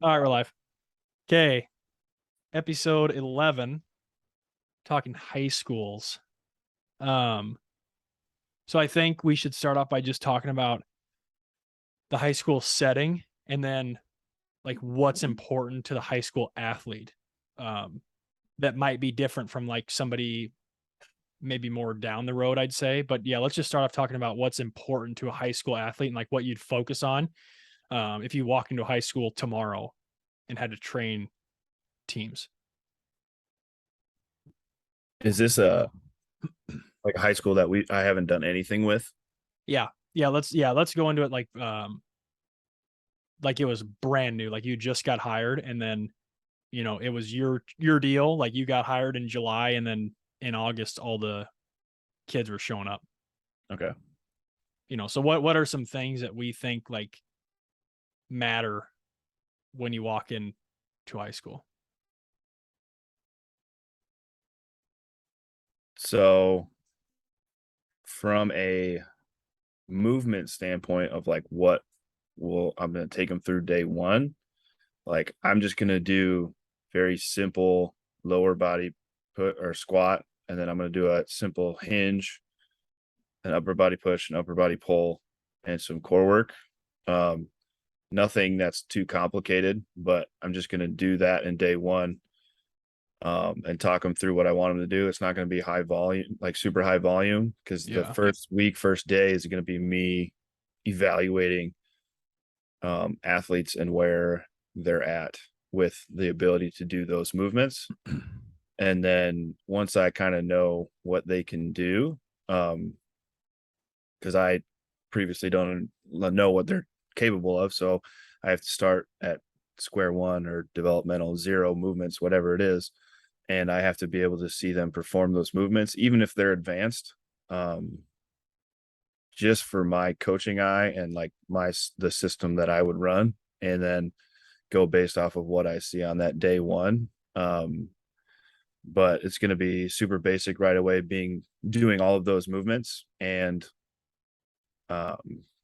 All right, we're live. Okay, episode 11, talking high schools. Um, so I think we should start off by just talking about the high school setting and then like what's important to the high school athlete. Um, that might be different from like somebody maybe more down the road, I'd say. But yeah, let's just start off talking about what's important to a high school athlete and like what you'd focus on if you walk into high school tomorrow and had to train teams. Is this a like a high school that I haven't done anything with? Yeah, let's go into it like it was brand new, like you just got hired and then, it was your deal, like you got hired in July and then in August all the kids were showing up. Okay. So what are some things that we think like matter when you walk in to high school? So from a movement standpoint of like what will I'm going to take them through day one, like I'm just going to do very simple lower body put or squat, and then I'm going to do a simple hinge, an upper body push, an upper body pull, and some core work. Um, Nothing that's too complicated, but I'm just going to do that in day one, and talk them through what I want them to do. It's not going to be high volume, like super high volume, because the Yeah. first week, first day is going to be me evaluating athletes and where they're at with the ability to do those movements. And then once I kind of know what they can do, because I previously don't know what they're capable of, so I have to start at square one or developmental zero movements, whatever it is, and I have to be able to see them perform those movements, even if they're advanced, just for my coaching eye and like the system that I would run, and then go based off of what I see on that day one. But it's going to be super basic right away, doing all of those movements and kind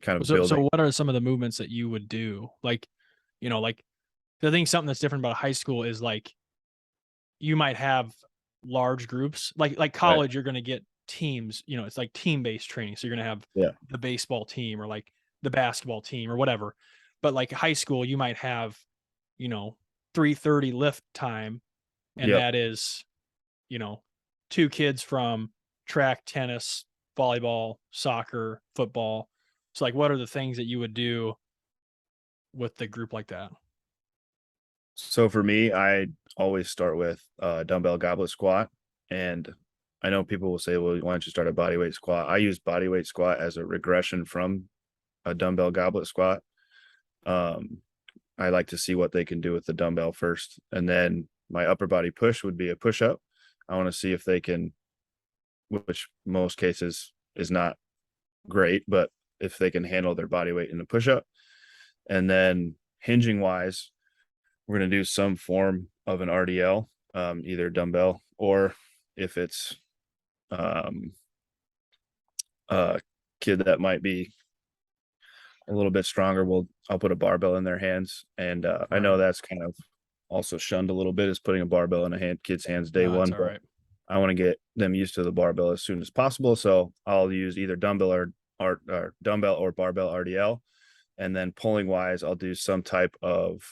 of So building. what are some of the movements that you would do? Like I think something that's different about high school is like you might have large groups. Like Right. college, you're gonna get teams, it's like team-based training. So you're gonna have Yeah. the baseball team or like the basketball team or whatever. But like high school, you might have, you know, 3:30 lift time, and Yep. that is, you know, two kids from track, tennis, volleyball, soccer, football. So like what are the things that you would do with the group like that? So for me, I always start with dumbbell goblet squat. And I know people will say, well, why don't you start a bodyweight squat? I use bodyweight squat as a regression from a dumbbell goblet squat. Um, I like to see what they can do with the dumbbell first. And then my upper body push would be a push up. I want to see if they can, which most cases is not great, but if they can handle their body weight in a push up. And then hinging wise, we're going to do some form of an RDL, either dumbbell or if it's um, a kid that might be a little bit stronger, I'll put a barbell in their hands. And I know Right. that's kind of also shunned a little bit, is putting a barbell in a kid's hands day No, that's one, all but right. I want to get them used to the barbell as soon as possible. So I'll use either or dumbbell or barbell RDL. And then pulling wise, I'll do some type of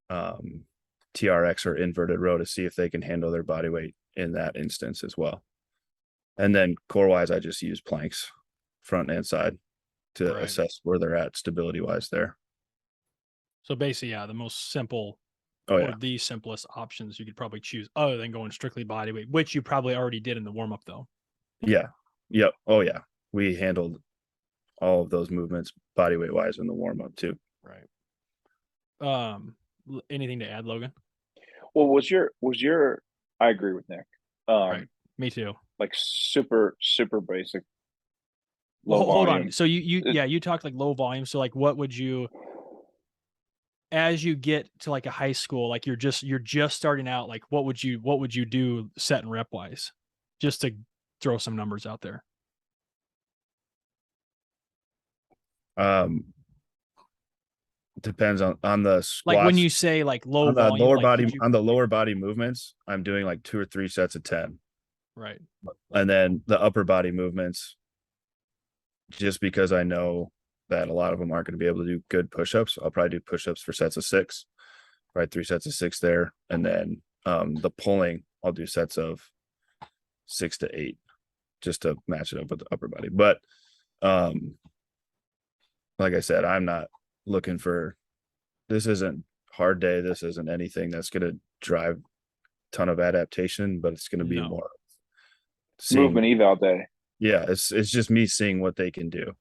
um, TRX or inverted row to see if they can handle their body weight in that instance as well. And then core wise, I just use planks front and side to Right. assess where they're at stability wise there. So basically, yeah, the most simple Oh or yeah. the simplest options you could probably choose other than going strictly body weight, which you probably already did in the warm up though. Yeah. Yep. Oh yeah. We handled all of those movements body weight wise in the warm up too. Right. Anything to add, Logan? Well, was your I agree with Nick. Right. Um, Me too. like super basic, Well, low hold on. volume. So you It, yeah, you talked like low volume. So like what would you as you get to like a high school, like you're just starting out, like what would you do set and rep wise? Just to throw some numbers out there. Um, depends on the squats. Like when you say like low on the volume, lower like body could you, on the lower body movements, I'm doing like 2 or 3 sets of 10. right? And then the upper body movements, just because I know that a lot of them aren't going to be able to do good push-ups, I'll probably do push-ups for sets of 6, right? 3 sets of 6 there. And then the pulling, I'll do sets of 6 to 8 just to match it up with the upper body. But like I said, I'm not looking for, this isn't hard day. This isn't anything that's going to drive a ton of adaptation, but it's going to be No. more seeing, movement eval day. yeah, it's just me seeing what they can do.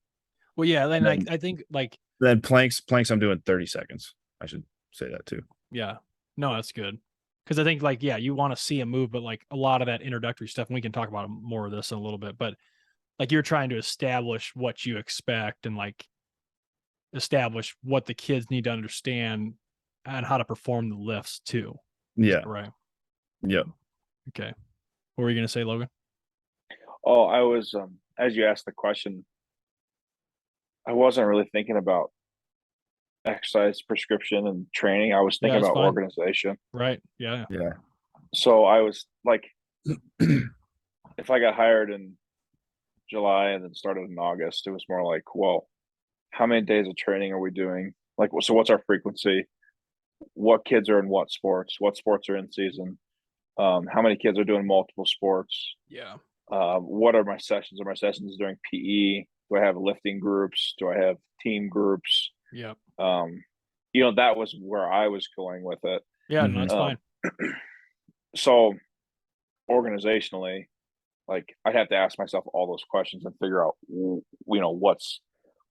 Well, yeah, then then- I think like Then planks, I'm doing 30 seconds. I should say that too. yeah, no, that's good. Because I think like, yeah, you want to see a move, but like a lot of that introductory stuff, and we can talk about more of this in a little bit, but like you're trying to establish what you expect and like establish what the kids need to understand and how to perform the lifts too. Yeah. Right. Yep. Okay. What were you going to say, Logan? Oh, I was as you asked the question, I wasn't really thinking about exercise prescription and training. I was thinking that's about fine. organization. Right. Yeah. Yeah. So I was like, if I got hired in July and then started in August, it was more like, well, how many days of training are we doing? Like, so what's our frequency? What kids are in what sports? What sports are in season? How many kids are doing multiple sports? Yeah. What are my sessions? Are my sessions during PE? Do I have lifting groups? Do I have team groups? Yep. That was where I was going with it. Yeah. No, that's fine. So organizationally, like I'd have to ask myself all those questions and figure out,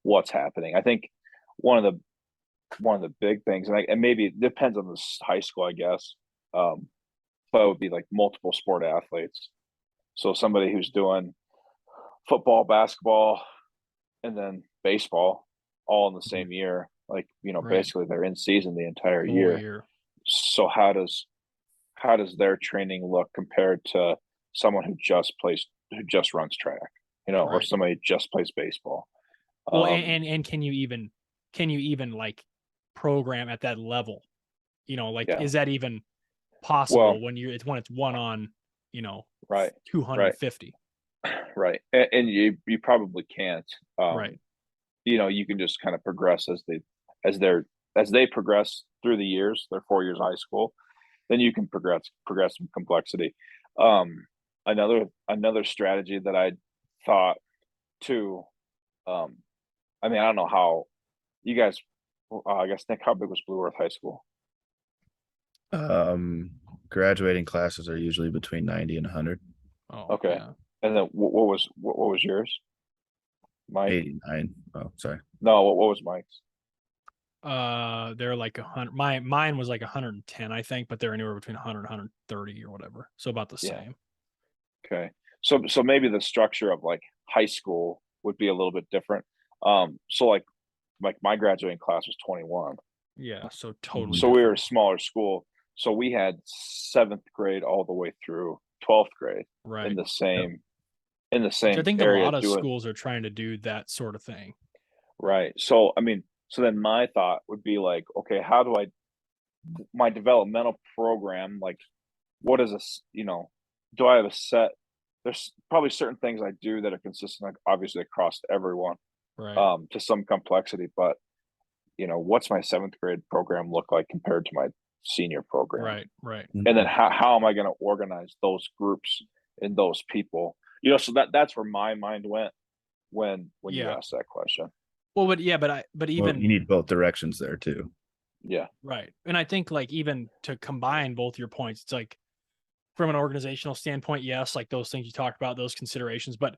what's happening. I think one of the big things, and maybe it depends on the high school, I guess, but it would be like multiple sport athletes. So somebody who's doing football, basketball, and then baseball all in the same year, like Right. basically they're in season the entire Full year. So how does their training look compared to someone who just runs track, or Right. somebody who just plays baseball? Well, and can you even like program at that level? Like Yeah. is that even possible Well, when it's one on, right, 250? right, and you probably can't. Right. You can just kind of progress as they progress through the years. They're 4 years high school, then you can progress some complexity. Another strategy that I thought too. I mean, I don't know how you guys. I guess Nick, how big was Blue Earth High School? Graduating classes are usually between 90 and 100. Oh, Okay. yeah. And then what was yours? Mike? 89. Oh, sorry. No, what was Mike's? They're like 100. Mine was like 110, I think, but they're anywhere between 100 and 130 or whatever. So about the Yeah. same. Okay. So maybe the structure of like high school would be a little bit different. So like my graduating class was 21. Yeah. So totally. So we were a different. smaller school. So we had 7th grade all the way through 12th grade Right. in the same Which I think a area lot of doing schools are trying to do that sort of thing. right. So I mean, so then my thought would be like, okay, how do my developmental program, like what is this, do I have a set? There's probably certain things I do that are consistent, like obviously across everyone, Right. to some complexity, but what's my 7th grade program look like compared to my senior program? Right. Right. And then how am I going to organize those groups and those people? So that's where my mind went when you Yeah. asked that question. Well, but yeah, but Well, even you need both directions there too. Yeah. right. And I think like even to combine both your points, it's like from an organizational standpoint, yes, like those things you talked about, those considerations, but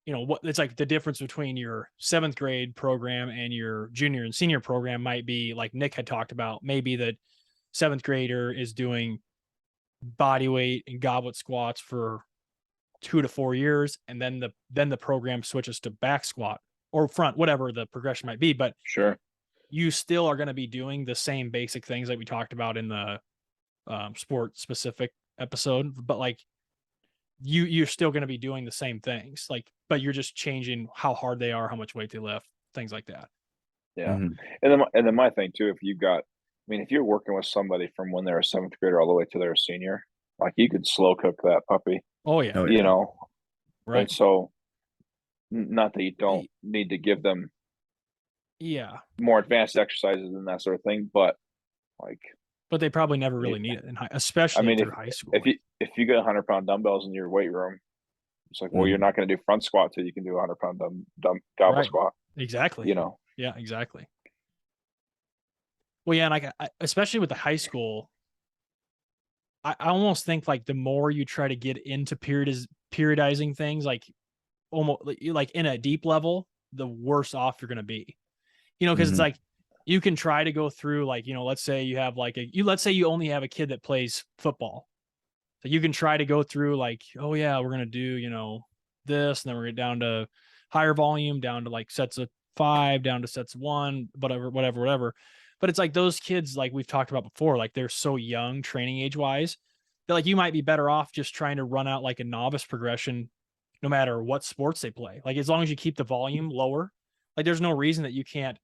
what it's like the difference between your 7th grade program and your junior and senior program might be like Nick had talked about, maybe the 7th grader is doing body weight and goblet squats for 2 to 4 years, and then the program switches to back squat or front, whatever the progression might be, but Sure. you still are going to be doing the same basic things that we talked about in the sport specific episode, but like you're still going to be doing the same things, like, but you're just changing how hard they are, how much weight they lift, things like that. Yeah. Mhm. And then my thing too, if you've got, I mean, if you're working with somebody from when they're a seventh grader all the way to they're a senior, like you could slow cook that puppy, Oh yeah, Oh you yeah. know. And right. so, not that you don't Y- need to give them Yeah, more advanced exercises and that sort of thing, but like, but they probably never really it, need it I especially mean, through high school. if you get 100-pound dumbbells in your weight room, it's like, well, you're Mhm. not going to do front squat till you can do a 100-pound gobble Right. squat, Exactly. you know. Yeah, exactly. Well, yeah, and like especially with the high school, I almost think like the more you try to get into periodizing things, like almost like in a deep level, the worse off you're going to be. Because it's Mhm. like you can try to go through like, let's say you have like let's say you only have a kid that plays football. So you can try to go through like, oh yeah, we're going to do, this, and then we're going down to higher volume, down to like sets of 5, down to sets of 1, whatever. But it's like those kids, like we've talked about before, like they're so young training age wise that like you might be better off just trying to run out like a novice progression no matter what sports they play. Like as long as you keep the volume lower, like there's no reason that you can't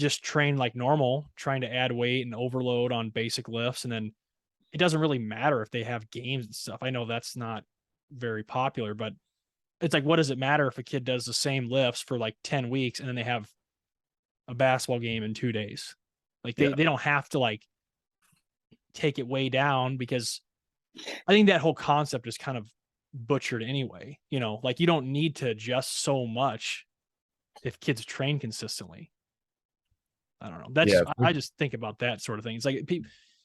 just train like normal, trying to add weight and overload on basic lifts. And then it doesn't really matter if they have games and stuff. I know that's not very popular, but it's like, what does it matter if a kid does the same lifts for like 10 weeks and then they have a basketball game in 2 days? Like Yeah. they don't have to like take it way down, because I think that whole concept is kind of butchered anyway. Like you don't need to adjust so much if kids train consistently. I don't know. That's Yeah. just, I just think about that sort of thing. It's like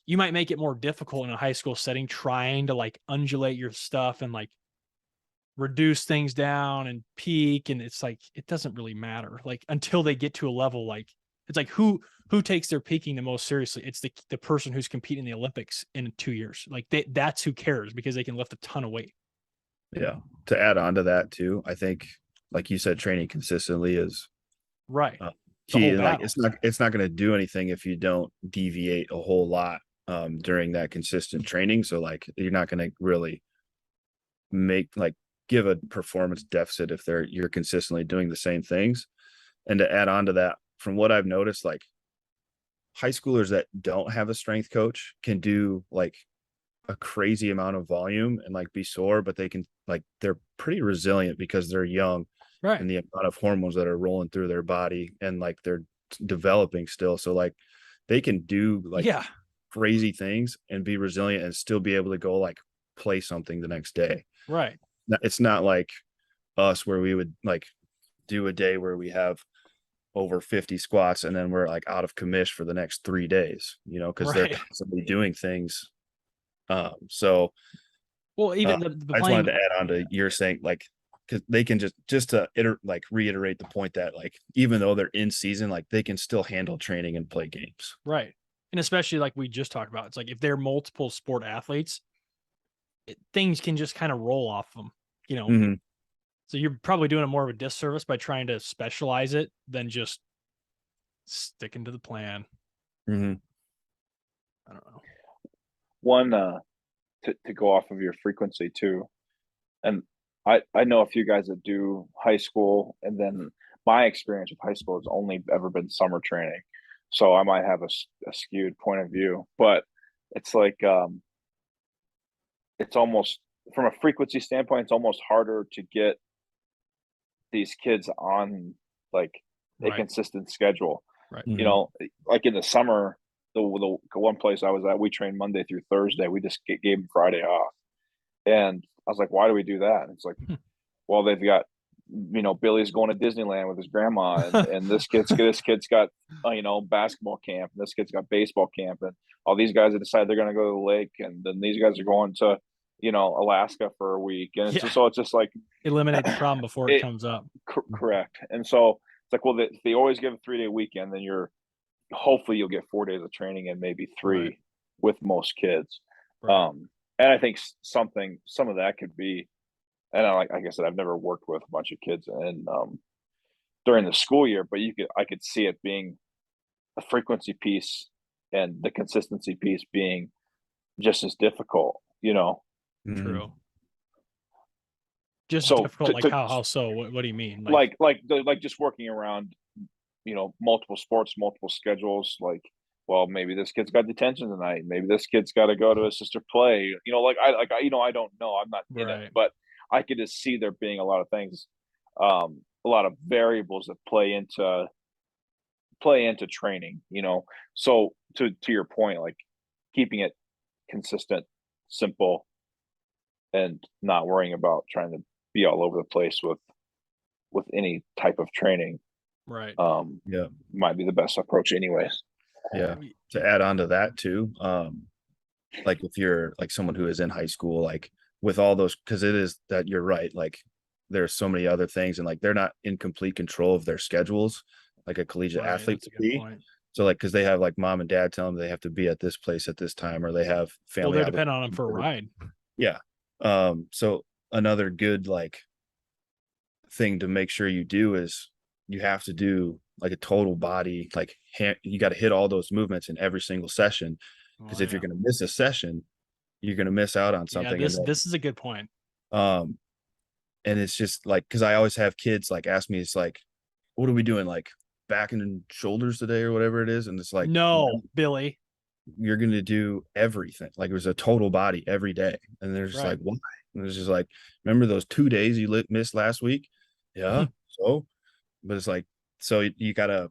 you might make it more difficult in a high school setting trying to like undulate your stuff and like reduce things down and peak, and it's like it doesn't really matter like until they get to a level like it's like who takes their peaking the most seriously. It's the person who's competing in the Olympics in 2 years. Like that's who cares, because they can lift a ton of weight. Yeah. To add on to that too, I think, like you said, training consistently is Right. uh, The key. whole And like battle. it's not going to do anything if you don't deviate a whole lot during that consistent training. So like you're not going to really make like give a performance deficit if you're consistently doing the same things. And to add on to that, from what I've noticed, like high schoolers that don't have a strength coach can do like a crazy amount of volume and like be sore, but they can like they're pretty resilient because they're young, Right. and the amount of hormones that are rolling through their body, and like they're developing still. So like they can do like Yeah. crazy things and be resilient and still be able to go like play something the next day. Right. It's not like us where we would like do a day where we have over 50 squats and then we're like out of commish for the next 3 days, because they're Right. constantly doing things. So Well, even the I just playing. wanted to add on to your saying, like, because they can just to like reiterate the point that like even though they're in season, like they can still handle training and play games. Right. And especially like we just talked about, it's like if they're multiple sport athletes, things can just kind of roll off them. Mm-hmm. So you're probably doing it more of a disservice by trying to specialize it than just sticking to the plan. Mm-hmm. I don't know. One, to go off of your frequency too, and I know a few guys that do high school, and then my experience with high school has only ever been summer training, so I might have a skewed point of view, but it's like it's almost, from a frequency standpoint, it's almost harder to get these kids on like a Right. consistent schedule. Right. You Mm-hmm. know, like in the summer, the one place I was at, we trained Monday through Thursday. We just gave them Friday off, and I was like, "Why do we do that?" And it's like, well, they've got, Billy's going to Disneyland with his grandma, and this kid's got basketball camp, and this kid's got baseball camp, and all these guys have decided they're going to go to the lake, and then these guys are going to Alaska for a week, and Yeah. so it's just like Eliminate the problem before it it comes up. correct. And so it's like, well, they always give a 3-day weekend, then hopefully you'll get 4 days of training and maybe three Right. with most kids. Right. And I think some of that could be, and like I said, I've never worked with a bunch of kids and during the school year, but I could see it being a frequency piece and the consistency piece being just as difficult. Mm-hmm. True. Just So difficult. Like how so? What do you mean? Like like just working around multiple sports, multiple schedules. Like, well, maybe this kid's got detention tonight. Maybe this kid's got to go to a sister play. I don't know. I'm not in it, Right. but I could just see there being a lot of things, a lot of variables that play into training. So to your point, like keeping it consistent, simple, and not worrying about trying to be all over the place with any type of training Right. Yeah. might be the best approach anyways. Yeah. To add on to that too, like if you're like someone who is in high school, like with all those, because it is that you're right, like there's so many other things, and like they're not in complete control of their schedules like a collegiate Right. athlete That's a would good be. point. So like, because they have like mom and dad tell them they have to be at this place at this time, or they have Well, family they're dependent on them for a obligations. ride. Yeah. So another good like thing to make sure you do is you have to do like a total body, like you got to hit all those movements in every single session, because Oh, if you're yeah. going to miss a session, you're going to miss out on Yeah, something. this is a good point. Um, and it's just like, because I always have kids like ask me, it's like, what are we doing, like back and shoulders today or whatever it is, and it's like, No, Billy. you're going to do everything. Like it was a total body every day, and they're just Right. like, why? And it's just like, remember those 2 days you missed last week? Yeah. So, but it's like, so you got to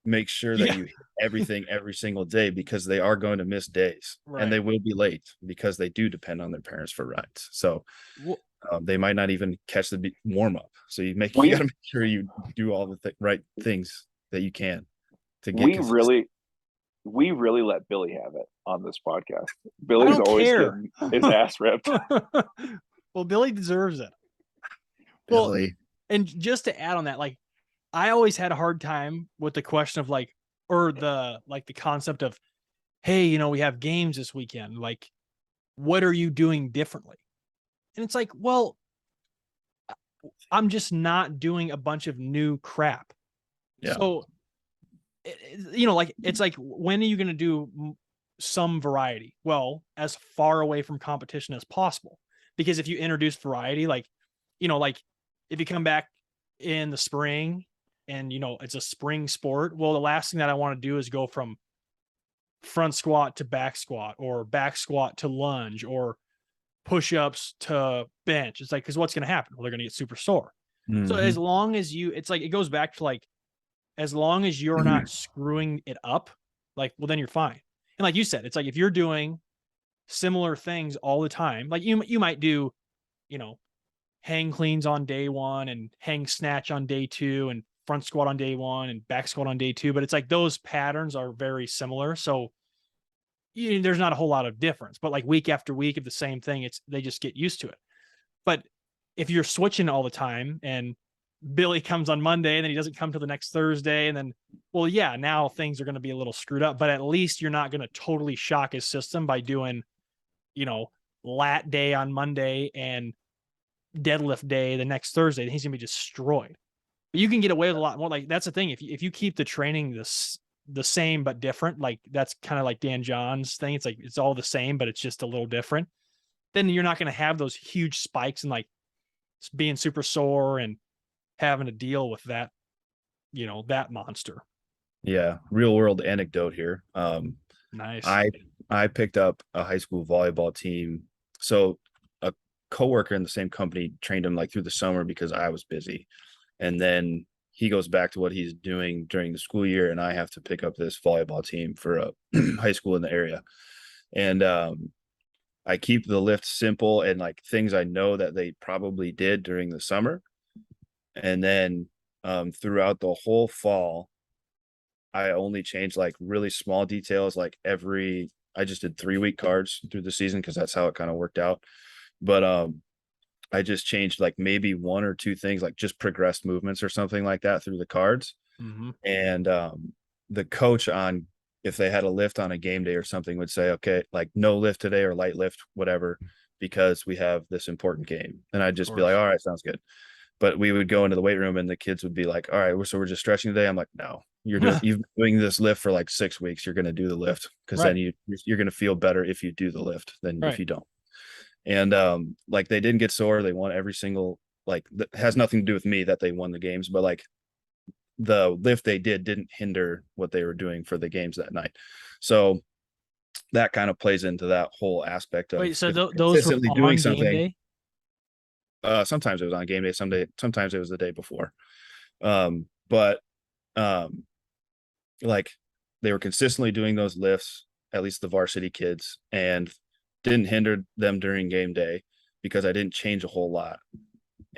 make sure that Yeah. you hit everything every single day, because they are going to miss days, and Right. they will be late because they do depend on their parents for rides. So Well, they might not even catch the warm up. So you We got to make sure you do all the right things that you can to get we consistent. really let Billy have it on this podcast. I Billy's don't always care. getting his ass ripped. Well, Billy deserves it. Well, Billy. and just to add on that, like I always had a hard time with the question of like, or the concept of, hey, we have games this weekend. Like, what are you doing differently? And it's like, well, I'm just not doing a bunch of new crap. Yeah. So, like, it's like, when are you going to do some variety? Well, as far away from competition as possible. Because if you introduce variety, like, like if you come back in the spring and, it's a spring sport, well, the last thing that I want to do is go from front squat to back squat, or back squat to lunge, or push-ups to bench. It's like, because what's going to happen? Well, they're going to get super sore. So as long as it's like, it goes back to like, as long as you're not screwing it up, like, well, then you're fine. And like you said, it's like, if you're doing similar things all the time, like you might do, hang cleans on day one and hang snatch on day two and front squat on day one and back squat on day two. But it's like those patterns are very similar. So there's not a whole lot of difference, but like week after week of the same thing, they just get used to it. But if you're switching all the time and Billy comes on Monday and then he doesn't come till the next Thursday, and then, well, yeah, now things are going to be a little screwed up, but at least you're not going to totally shock his system by doing, lat day on Monday and deadlift day the next Thursday. He's going to be destroyed. But you can get away with a lot more. Like, that's the thing. If you keep the training the same but different, like that's kind of like Dan John's thing. It's like, it's all the same, but it's just a little different. Then you're not going to have those huge spikes and like being super sore and having to deal with that, that monster. Yeah. Real world anecdote here. Nice. I picked up a high school volleyball team. So a coworker in the same company trained him like through the summer because I was busy. And then he goes back to what he's doing during the school year, and I have to pick up this volleyball team for a high school in the area. And I keep the lift simple and like things I know that they probably did during the summer. And then throughout the whole fall, I only changed like really small details. Like I just did 3-week cards through the season because that's how it kind of worked out. But I just changed like maybe 1 or 2 things, like just progressed movements or something like that through the cards. And the coach, on if they had a lift on a game day or something, would say, okay, like no lift today or light lift, whatever, because we have this important game. And I'd just be like, all right, sounds good. But we would go into the weight room and the kids would be like, all right, so we're just stretching today. I'm like, no, you've been doing this lift for like 6 weeks. You're going to do the lift, because then you're going to feel better if you do the lift than if you don't. And like they didn't get sore. They won every single, like, that has nothing to do with me that they won the games, but like the lift they didn't hinder what they were doing for the games that night. So that kind of plays into that whole aspect of Wait, so if you're those were consistently doing on game something. day? Sometimes it was on game day, sometimes it was the day before. But like they were consistently doing those lifts, at least the varsity kids, and didn't hinder them during game day because I didn't change a whole lot.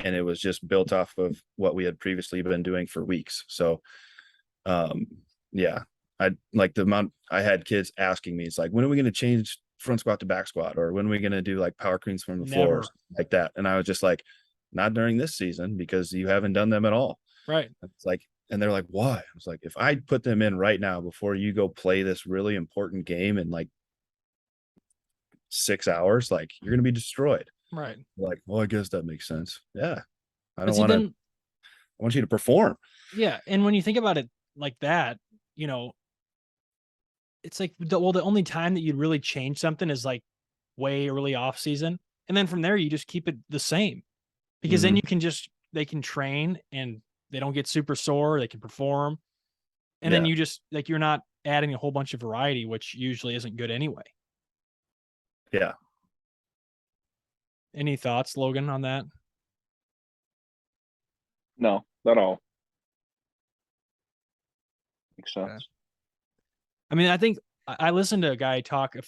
And it was just built off of what we had previously been doing for weeks. So yeah, I like the amount I had kids asking me, it's like, when are we going to change front squat to back squat, or when are we going to do like power cleans from the floor, Never. like that? And I was just like, not during this season because you haven't done them at all. Right. It's like, and they're like, why? I was like, if I put them in right now before you go play this really important game in like 6 hours, like you're going to be destroyed. Right. Like, well, I guess that makes sense. Yeah. I But don't see, want to, then, I want you to perform. yeah. And when you think about it like that, it's like, the only time that you'd really change something is like way early off season. And then from there, you just keep it the same because then they can train and they don't get super sore. They can perform. And then Yeah. you just like, you're not adding a whole bunch of variety, which usually isn't good anyway. Yeah. Any thoughts, Logan, on that? No, not all. Makes Okay. sense. I mean, I think I listened to a guy talk a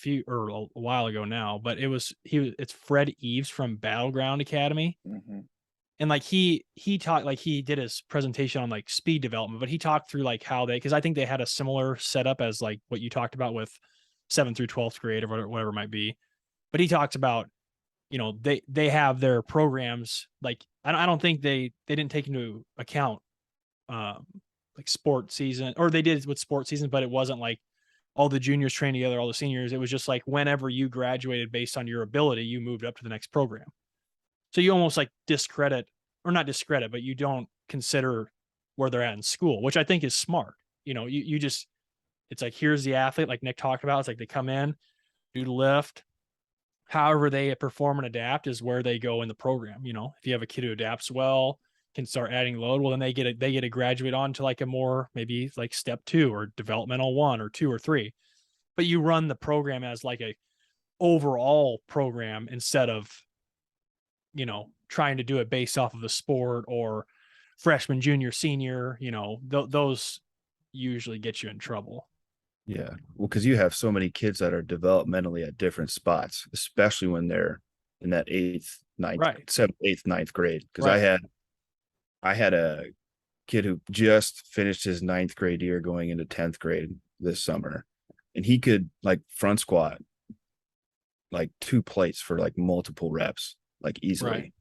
while ago now, but it's Fred Eves from Battleground Academy. Mm-hmm. And like he talked, like he did his presentation on like speed development, but he talked through like how because I think they had a similar setup as like what you talked about with 7th through 12th grade or whatever it might be. But he talks about, they have their programs, like I don't think they didn't take into account um like sport season, or they did with sports season, but it wasn't like all the juniors trained together, all the seniors. It was just like whenever you graduated based on your ability, you moved up to the next program. So you almost like discredit, or not discredit, but you don't consider where they're at in school, which I think is smart. You just, it's like, here's the athlete, like Nick talked about. It's like they come in, do the lift. However they perform and adapt is where they go in the program. If you have a kid who adapts well, can start adding load, well, then they get to graduate on to like a more, maybe like step 2 or developmental 1 or 2 or 3. But you run the program as like a overall program instead of, trying to do it based off of a sport or freshman, junior, senior. Those usually get you in trouble. Yeah. Well, because you have so many kids that are developmentally at different spots, especially when they're in that eighth, ninth, Right. 7th, 8th, ninth grade. Because Right. I had a kid who just finished his 9th grade year going into 10th grade this summer. And he could like front squat like 2 plates for like multiple reps, like easily. Right.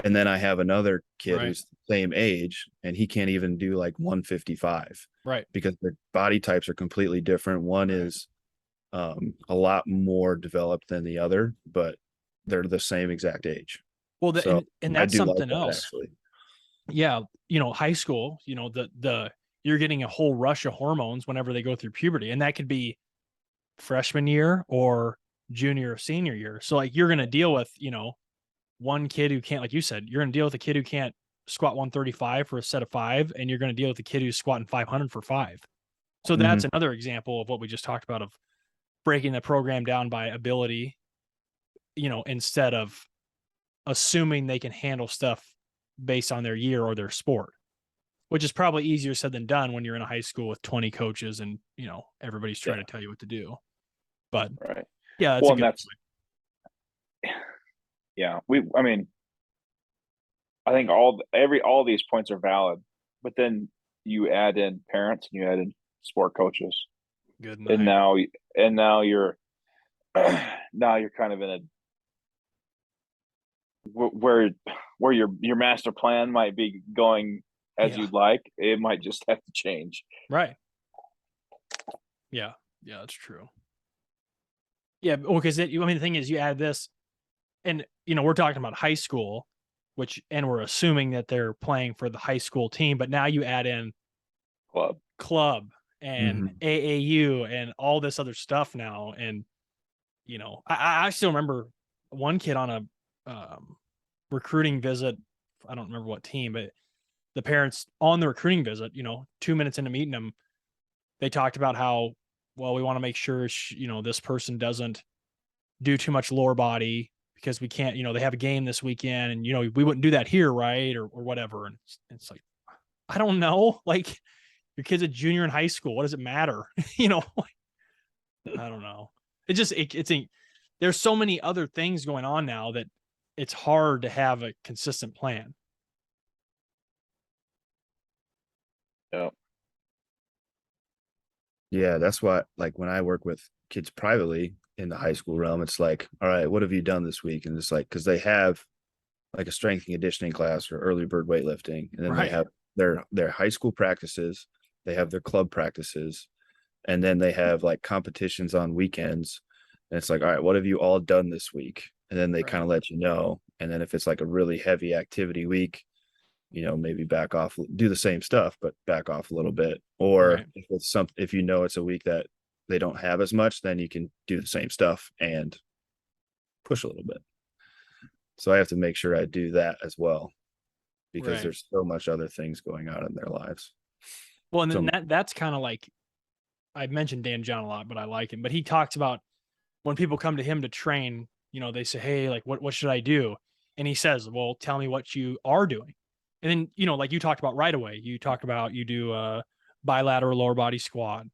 And then I have another kid Right. who's the same age and he can't even do like 155 Right. because their body types are completely different. One is a lot more developed than the other, but they're the same exact age. Well, So and I that's do like something that else. actually. Yeah. High school, you're getting a whole rush of hormones whenever they go through puberty. And that could be freshman year or junior or senior year. So like you're going to deal with, one kid who can't, like you said, you're going to deal with a kid who can't squat 135 for a set of 5, and you're going to deal with a kid who's squatting 500 for 5. So that's another example of what we just talked about, of breaking the program down by ability, instead of assuming they can handle stuff based on their year or their sport, which is probably easier said than done when you're in a high school with 20 coaches and, everybody's trying to tell you what to do. But Right. yeah, that's Well, a and good that's yeah. I mean, I think all these points are valid, but then you add in parents and you add in sport coaches, good and night. now you're now you're kind of in a where your master plan might be going as Yeah. you'd like. It might just have to change. Right. Yeah. Yeah, that's true. Yeah, because the thing is, you add this, and we're talking about high school, and we're assuming that they're playing for the high school team, but now you add in club and AAU and all this other stuff now, and I still remember one kid on a recruiting visit. I don't remember what team, but the parents on the recruiting visit, 2 minutes into meeting them, they talked about how, well, we want to make sure, this person doesn't do too much lower body because we can't, they have a game this weekend and, we wouldn't do that here. Right. Or whatever. And it's like, I don't know. Like your kid's a junior in high school. What does it matter? I don't know. It just, there's so many other things going on now that it's hard to have a consistent plan. Yeah. Yeah, that's why, like, when I work with kids privately in the high school realm, it's like, all right, what have you done this week? And it's like, because they have like a strength and conditioning class or early bird weightlifting, and then they Right. have their high school practices, they have their club practices, and then they have like competitions on weekends. And it's like, all right, what have you all done this week? And then they Right. kind of let you know. And then if it's like a really heavy activity week, maybe back off, do the same stuff, but back off a little bit. Or Right. if it's if it's a week that they don't have as much, then you can do the same stuff and push a little bit. So I have to make sure I do that as well, because Right. there's so much other things going on in their lives. Well, and So then that's kind of like, I mentioned Dan John a lot, but I like him. But he talks about when people come to him to train, they say, hey, like, what should I do? And he says, well, tell me what you are doing. And then, like you talked about right away, you talk about you do a bilateral lower body squat,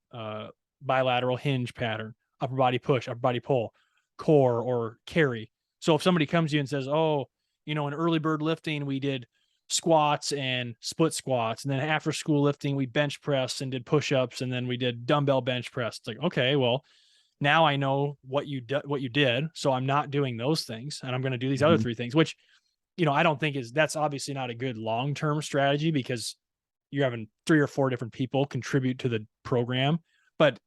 bilateral hinge pattern, upper body push, upper body pull, core or carry. So if somebody comes to you and says, oh, in early bird lifting, we did squats and split squats. And then after school lifting, we bench press and did push-ups. And then we did dumbbell bench press. It's like, okay, well, now I know what you did. So I'm not doing those things. And I'm going to do these other three things, which, I don't think that's obviously not a good long-term strategy, because you're having 3 or 4 different people contribute to the program. But,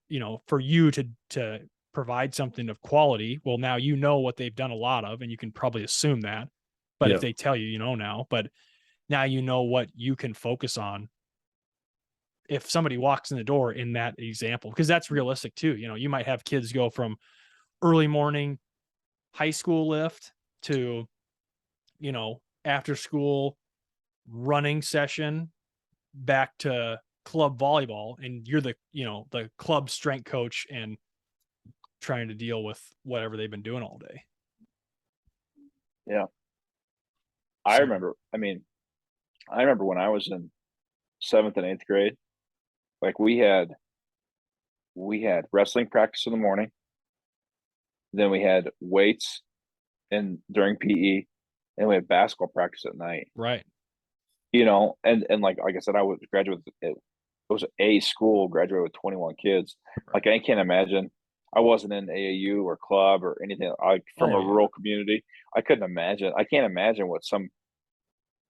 for you to provide something of quality, well, now what they've done a lot of, and you can probably assume that. But if they tell you, now, but now what you can focus on if somebody walks in the door in that example, because that's realistic too. You might have kids go from early morning high school lift to, after school running session back to club volleyball, and you're the club strength coach and trying to deal with whatever they've been doing all day. Yeah. I remember when I was in 7th and 8th grade, like we had wrestling practice in the morning, then we had weights and during PE, and we had basketball practice at night. Right. And like I said, I was graduate. It was a school, graduated with 21 kids. Like I can't imagine. I wasn't in AAU or club or anything. From a rural community, I couldn't imagine. I can't imagine what some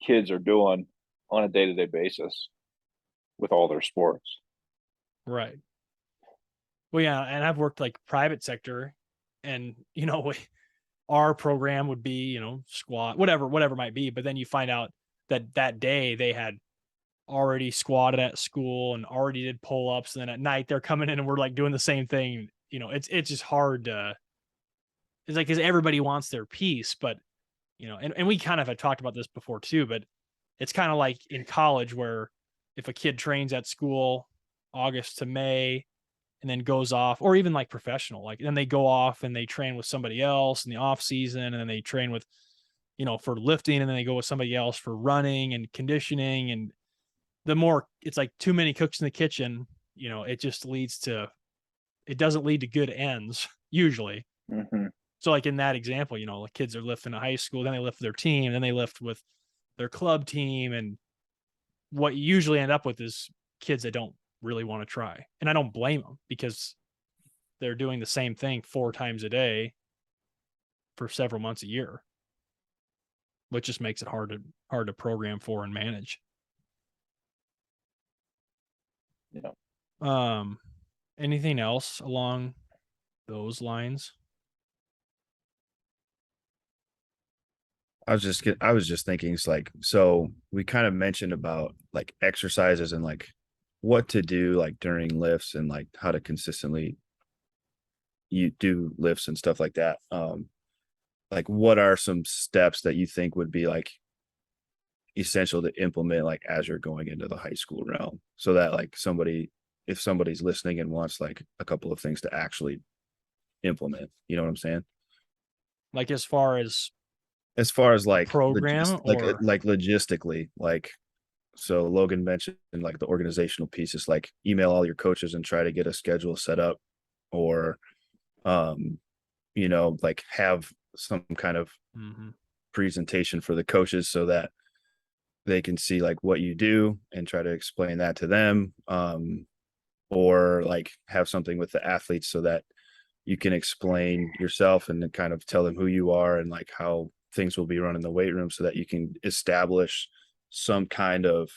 kids are doing on a day-to-day basis with all their sports. Right. Well, yeah, and I've worked like private sector, and our program would be, squat, whatever it might be. But then you find out that day they had already squatted at school and already did pull-ups. And then at night they're coming in and we're like doing the same thing. It's just hard to, it's like, because everybody wants their piece, but, and we kind of had talked about this before too, but it's kind of like in college where if a kid trains at school August to May, and then goes off, or even like professional, like then they go off and they train with somebody else in the off season, and then they train with, for lifting, and then they go with somebody else for running and conditioning. And the more it's like too many cooks in the kitchen, it just it doesn't lead to good ends usually. Mm-hmm. So like in that example, like kids are lifting in high school, then they lift their team, then they lift with their club team. And what you usually end up with is kids that don't really want to try. And I don't blame them, because they're doing the same thing 4 times a day for several months a year, which just makes it hard to program for and manage. Yeah. Anything else along those lines? I was just thinking, it's like, so we kind of mentioned about like exercises and like what to do like during lifts and like how to consistently you do lifts and stuff like that. Like what are some steps that you think would be like, essential to implement like as you're going into the high school realm, so that like if somebody's listening and wants like a couple of things to actually implement, you know what I'm saying? Like As far as like program or like logistically, like, so Logan mentioned like the organizational pieces, like email all your coaches and try to get a schedule set up, or like have some kind of presentation for the coaches so that they can see like what you do and try to explain that to them, or like have something with the athletes so that you can explain yourself and kind of tell them who you are and like how things will be run in the weight room, so that you can establish some kind of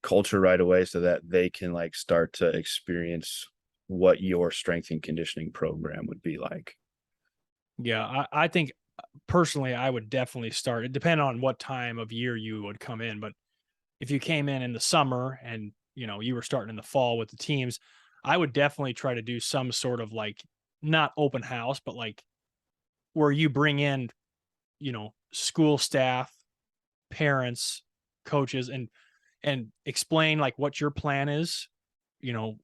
culture right away, so that they can like start to experience what your strength and conditioning program would be like. Yeah, I think personally I would definitely start. It depends on what time of year you would come in, but if you came in the summer and you were starting in the fall with the teams, I would definitely try to do some sort of like not open house, but like where you bring in, school staff, parents, coaches, and explain like what your plan is,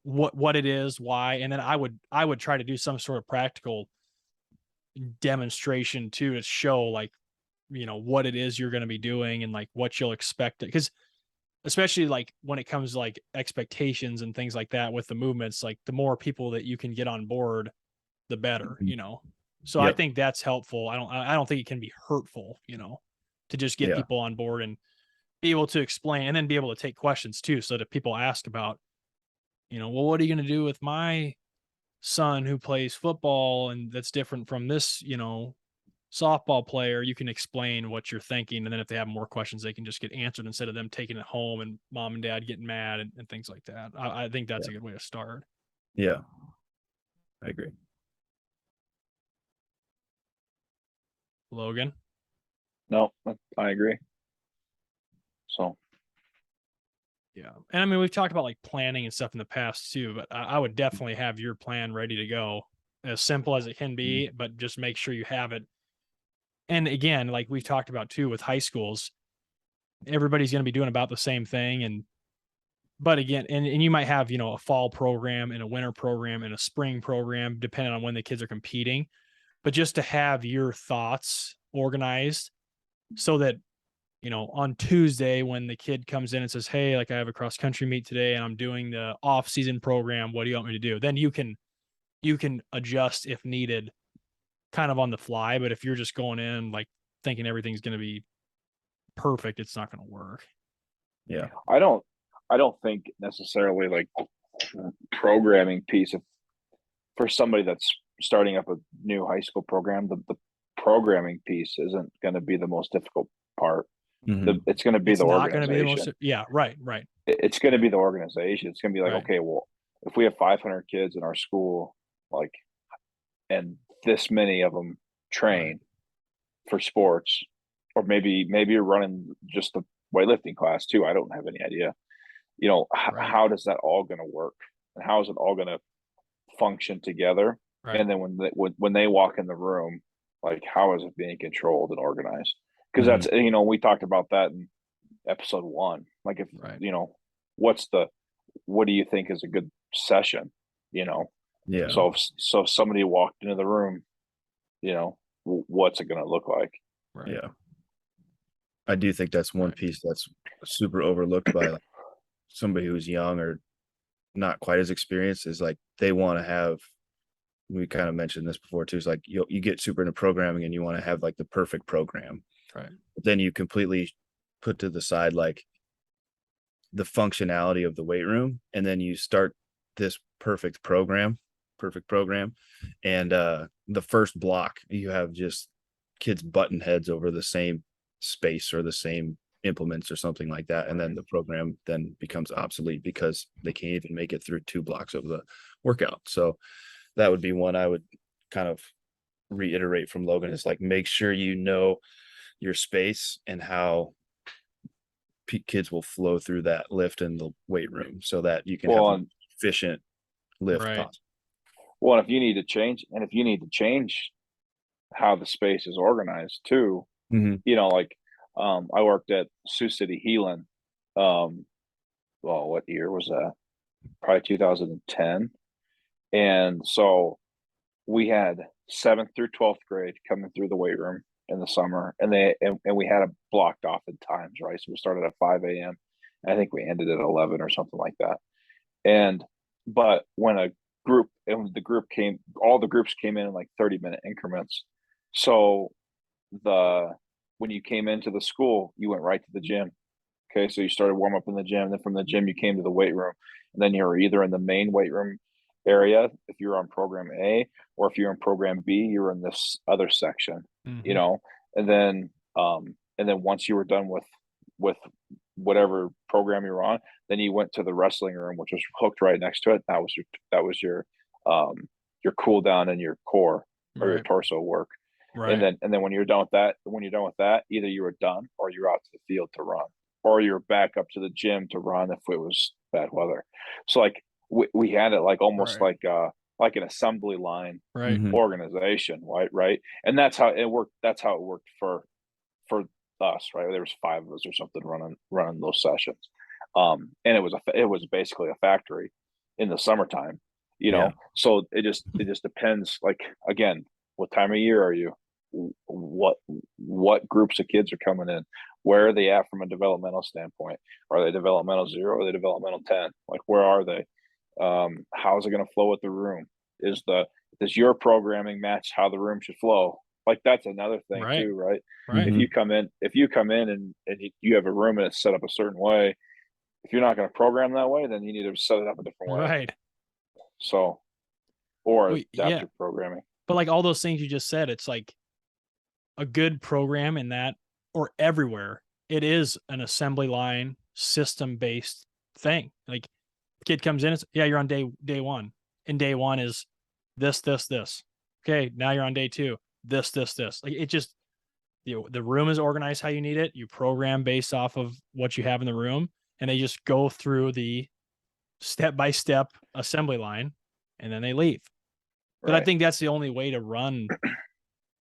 what it is, why, and then I would try to do some sort of practical demonstration too, to show like what it is you're going to be doing and like what you'll expect, because especially like when it comes to like expectations and things like that with the movements, like the more people that you can get on board, the better, so I Yep. think that's helpful. I don't think it can be hurtful, to just get Yeah. people on board and be able to explain, and then be able to take questions too, so that people ask about, well, what are you going to do with my son who plays football and that's different from this, softball player? You can explain what you're thinking, and then if they have more questions, they can just get answered instead of them taking it home and mom and dad getting mad and things like that. I think that's a good way to start. Yeah, I agree. Logan? No, I agree. So Yeah. And I mean, we've talked about like planning and stuff in the past too, but I would definitely have your plan ready to go, as simple as it can be, but just make sure you have it. And again, like we've talked about too with high schools, everybody's going to be doing about the same thing. But again, and you might have, a fall program and a winter program and a spring program, depending on when the kids are competing. But just to have your thoughts organized so that, on Tuesday, when the kid comes in and says, hey, like I have a cross country meet today and I'm doing the off season program, what do you want me to do? Then you can adjust if needed, kind of on the fly. But if you're just going in like thinking everything's going to be perfect, it's not going to work. Yeah. I don't think necessarily like programming piece of for somebody that's starting up a new high school program, the programming piece isn't going to be the most difficult part. It's going to be It's the not going to be the organization. most. Yeah, right. It's going to be the organization. It's going to be like, Right. okay, well, if we have 500 kids in our school, like, and this many of them train for sports, or maybe you're running just the weightlifting class too. I don't have any idea. Right. How does that all going to work, and how is it all going to function together? Right. And then when they walk in the room, like, how is it being controlled and organized? Because that's, we talked about that in episode 1. Like, if what do you think is a good session? Yeah. So if somebody walked into the room, what's it going to look like? Right. Yeah. I do think that's one piece that's super overlooked by like somebody who's young or not quite as experienced, is like they want to have, we kind of mentioned this before too, is like you get super into programming and you want to have like the perfect program. Right. But then you completely put to the side like the functionality of the weight room, and then you start this perfect program, and the first block you have just kids button heads over the same space or the same implements or something like that, and then the program then becomes obsolete because they can't even make it through 2 blocks of the workout. So that would be one I would kind of reiterate from Logan, is like make sure you know your space and how kids will flow through that lift in the weight room so that you can have an efficient lift possible. Well, if you need to change how the space is organized too, like I worked at Sioux City Heelan. Well, what year was that? Probably 2010. And so we had 7th through 12th grade coming through the weight room in the summer, and we had it blocked off in times, right? So we started at 5 a.m. and I think we ended at 11 or something like that. And but when all the groups came in like 30-minute increments. So when you came into the school, you went right to the gym. Okay, so you started warm up in the gym, then from the gym you came to the weight room, and then you were either in the main weight room area if you're on program A, or if you're in program B, you're in this other section, you Mhm. know, and then once you were done with whatever program you were on, then you went to the wrestling room, which was hooked right next to it. That was your cool down and your core or your Right. torso work. Right. And then when you're done with that, either you were done or you're out to the field to run, or you're back up to the gym to run if it was bad weather. So like we had it like almost Right. like an assembly line Right. Mhm. organization, right? And that's how it worked. That's how it worked for us, right? There was 5 of us or something running those sessions. And it was basically a factory in the summertime, Yeah. So it just depends. Like, again, what time of year are you? What groups of kids are coming in? Where are they at from a developmental standpoint? Are they developmental 0? Or are they developmental 10? Like, where are they? How is it going to flow with the room? Does your programming match how the room should flow? Like, that's another thing Right. too, right? Right. Mhm. If you come in and you have a room and it's set up a certain way, if you're not going to program that way, then you need to set it up a different way. Right. So, or Well, adapt yeah. your programming. But like all those things you just said, it's like a good program in that, or everywhere, it is an assembly line system based thing. Like, kid comes in, it's, yeah, you're on day one, and day one is this. Okay, now you're on day 2, this. Like, it just, the room is organized how you need it. You program based off of what you have in the room, and they just go through the step by step assembly line, and then they leave. But I Right. think that's the only way to run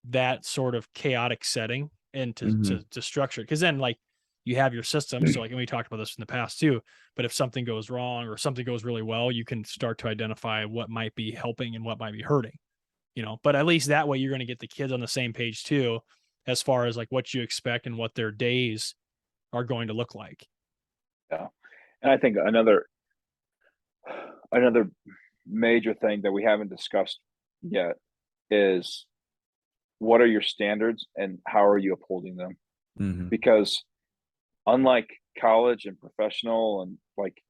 that sort of chaotic setting and Mhm. to structure it. Because then, like, you have your system. So, like, and we talked about this in the past too. But if something goes wrong or something goes really well, you can start to identify what might be helping and what might be hurting. But at least that way you're going to get the kids on the same page too, as far as like what you expect and what their days are going to look like. Yeah. And I think another major thing that we haven't discussed yet is, what are your standards and how are you upholding them? Mhm. Because unlike college and professional, and like,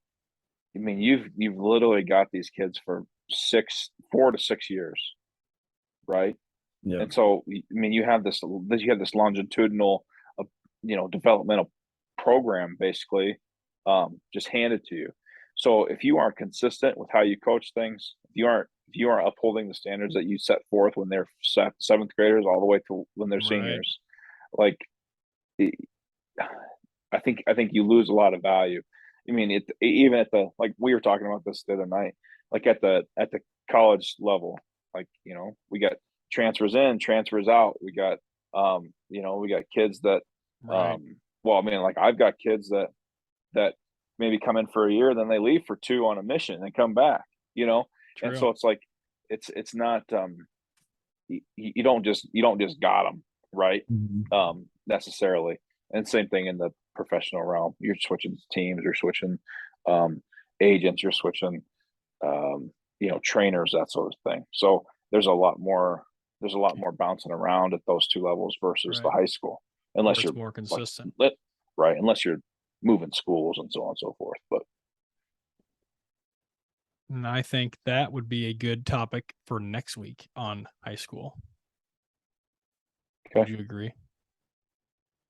I mean, you've literally got these kids for 4 to 6 years, right? Yeah. And so, I mean, you have this longitudinal, uh, developmental program basically, just handed to you. So if you aren't consistent with how you coach things, if you aren't upholding the standards that you set forth when they're 7th graders all the way to when they're Right. seniors, like, I think you lose a lot of value. I mean, even at the, like, we were talking about this the other night, like at the college level, like, we got transfers in, transfers out. We got kids that, Right. well, I mean, like, I've got kids that maybe come in for a year, then they leave for 2 on a mission and come back, and True. so it's like, it's not, you don't just got them, right, Mhm. necessarily. And same thing in the professional realm. You're switching teams, you're switching, um, agents, you're switching, trainers, that sort of thing. So there's a lot more bouncing around at those 2 levels versus the Right. high school, Where unless it's you're more like consistent. lit, right? Unless you're moving schools and so on and so forth. But And I think that would be a good topic for next week on high school. Would okay, you agree?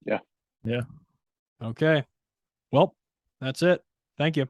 yeah. Yeah. Okay. Well, that's it. Thank you.